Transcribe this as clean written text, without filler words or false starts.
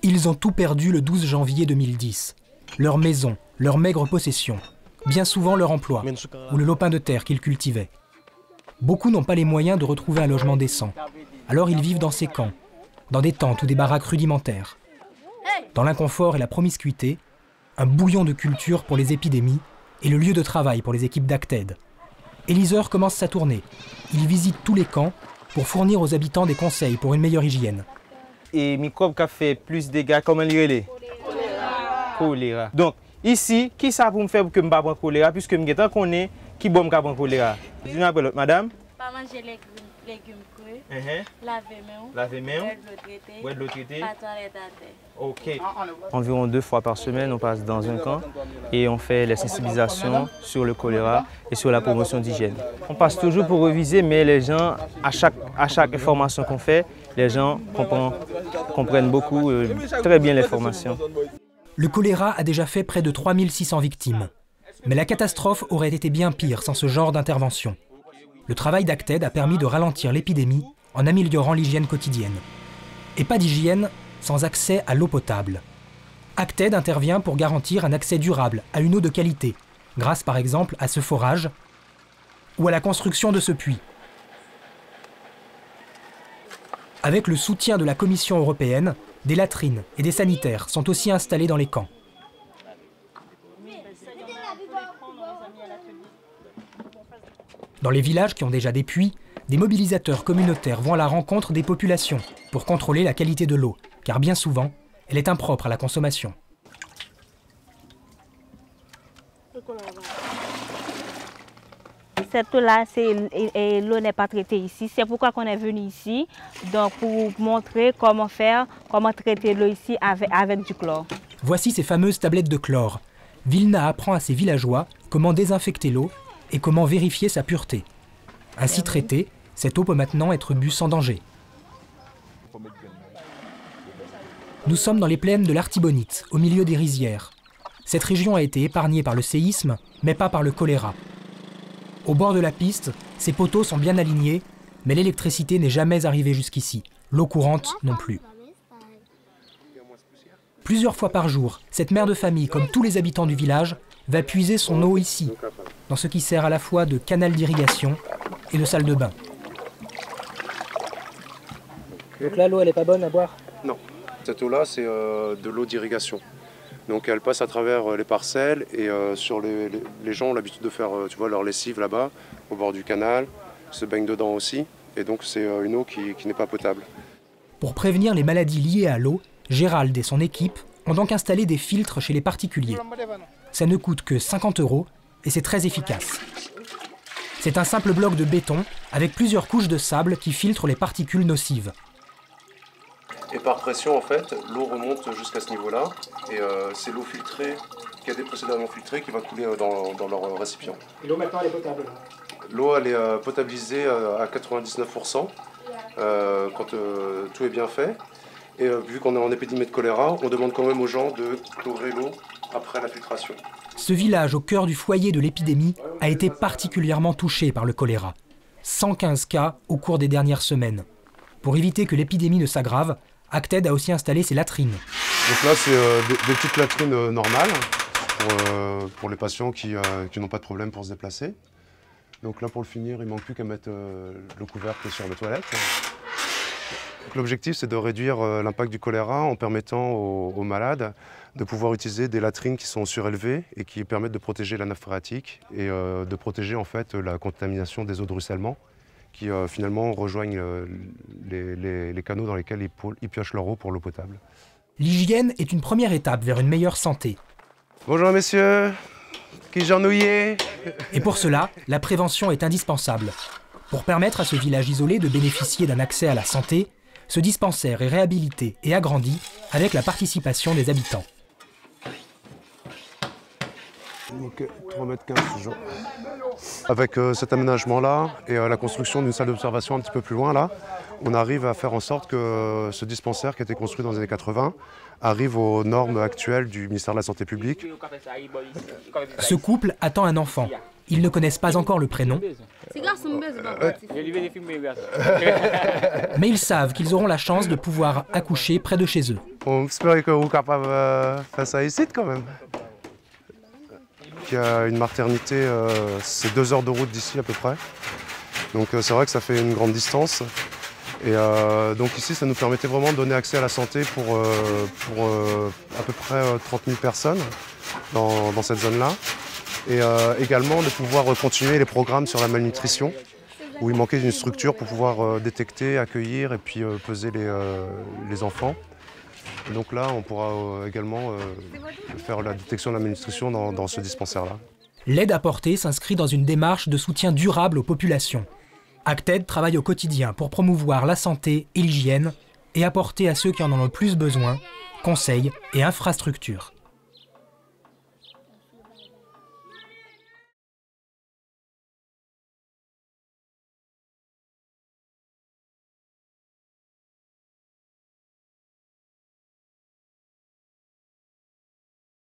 Ils ont tout perdu le 12 janvier 2010. Leur maison, leur maigre possession, bien souvent leur emploi, ou le lopin de terre qu'ils cultivaient. Beaucoup n'ont pas les moyens de retrouver un logement décent. Alors ils vivent dans ces camps, dans des tentes ou des baraques rudimentaires. Dans l'inconfort et la promiscuité, un bouillon de culture pour les épidémies et le lieu de travail pour les équipes d'Acted. Eliseur commence sa tournée. Il visite tous les camps pour fournir aux habitants des conseils pour une meilleure hygiène. Et microbe qui a fait plus de dégâts, comment il est? Choléra. Donc, ici, qui ça pour me faire pour que je ne prenne pas choléra, puisque je connais qui bon me choléra. Dis-moi, madame. Pas manger les légumes crus, laver mains, boire de l'eau traitée, pas toilette à terre. Ok. Environ 2 fois par semaine, on passe dans un camp et on fait les sensibilisations sur le choléra et sur la promotion d'hygiène. On passe toujours pour réviser, mais les gens, à chaque information qu'on fait, les gens comprennent beaucoup, très bien les formations. Le choléra a déjà fait près de 3600 victimes. Mais la catastrophe aurait été bien pire sans ce genre d'intervention. Le travail d'Acted a permis de ralentir l'épidémie en améliorant l'hygiène quotidienne. Et pas d'hygiène sans accès à l'eau potable. Acted intervient pour garantir un accès durable à une eau de qualité, grâce par exemple à ce forage ou à la construction de ce puits. Avec le soutien de la Commission européenne, des latrines et des sanitaires sont aussi installés dans les camps. Dans les villages qui ont déjà des puits, des mobilisateurs communautaires vont à la rencontre des populations pour contrôler la qualité de l'eau, car bien souvent, elle est impropre à la consommation. Cette eau-là, l'eau n'est pas traitée ici. C'est pourquoi on est venu ici, donc pour montrer comment traiter l'eau ici avec du chlore. Voici ces fameuses tablettes de chlore. Vilna apprend à ses villageois comment désinfecter l'eau et comment vérifier sa pureté. Ainsi traitée, cette eau peut maintenant être bue sans danger. Nous sommes dans les plaines de l'Artibonite, au milieu des rizières. Cette région a été épargnée par le séisme, mais pas par le choléra. Au bord de la piste, ces poteaux sont bien alignés, mais l'électricité n'est jamais arrivée jusqu'ici. L'eau courante non plus. Plusieurs fois par jour, cette mère de famille, comme tous les habitants du village, va puiser son eau ici, dans ce qui sert à la fois de canal d'irrigation et de salle de bain. Donc là, l'eau, elle n'est pas bonne à boire? Non. Cette eau-là, c'est de l'eau d'irrigation. Donc elle passe à travers les parcelles et les gens ont l'habitude de faire leur lessive là-bas, au bord du canal, se baignent dedans aussi. Et donc c'est une eau qui n'est pas potable. Pour prévenir les maladies liées à l'eau, Gérald et son équipe ont donc installé des filtres chez les particuliers. Ça ne coûte que 50 € et c'est très efficace. C'est un simple bloc de béton avec plusieurs couches de sable qui filtrent les particules nocives. Et par pression, en fait, l'eau remonte jusqu'à ce niveau-là. Et c'est l'eau filtrée, qui a été précédemment filtrée, qui va couler dans leur récipient. Et l'eau maintenant, elle est potable? L'eau, elle est potabilisée à 99% quand tout est bien fait. Et vu qu'on est en épidémie de choléra, on demande quand même aux gens de chlorrer l'eau après la filtration. Ce village au cœur du foyer de l'épidémie a été particulièrement touché par le choléra. 115 cas au cours des dernières semaines. Pour éviter que l'épidémie ne s'aggrave, Acted a aussi installé ses latrines. Donc là, c'est des petites latrines normales pour les patients qui n'ont pas de problème pour se déplacer. Donc là, pour le finir, il ne manque plus qu'à mettre le couvercle sur les toilettes. L'objectif, c'est de réduire l'impact du choléra en permettant aux malades de pouvoir utiliser des latrines qui sont surélevées et qui permettent de protéger la nappe phréatique et de protéger en fait la contamination des eaux de ruissellement qui finalement rejoignent les canaux dans lesquels ils piochent leur eau pour l'eau potable. L'hygiène est une première étape vers une meilleure santé. Bonjour messieurs, qui genouillé? Et pour cela, la prévention est indispensable. Pour permettre à ce village isolé de bénéficier d'un accès à la santé, ce dispensaire est réhabilité et agrandi avec la participation des habitants. Ok, 3,15 m. Avec cet aménagement-là et la construction d'une salle d'observation un petit peu plus loin, là, on arrive à faire en sorte que ce dispensaire qui a été construit dans les années 80 arrive aux normes actuelles du ministère de la Santé publique. Ce couple attend un enfant. Ils ne connaissent pas encore le prénom, mais ils savent qu'ils auront la chance de pouvoir accoucher près de chez eux. On espère que vous êtes capable de faire ça ici quand même. Il y a une maternité, c'est 2 heures de route d'ici à peu près. Donc c'est vrai que ça fait une grande distance. Et donc ici, ça nous permettait vraiment de donner accès à la santé pour à peu près 30 000 personnes dans cette zone-là. Et également de pouvoir continuer les programmes sur la malnutrition, où il manquait d'une structure pour pouvoir détecter, accueillir et puis peser les enfants. Et donc là, on pourra également faire la détection de la malnutrition dans ce dispensaire-là. L'aide apportée s'inscrit dans une démarche de soutien durable aux populations. Acted travaille au quotidien pour promouvoir la santé et l'hygiène et apporter à ceux qui en ont le plus besoin conseils et infrastructures.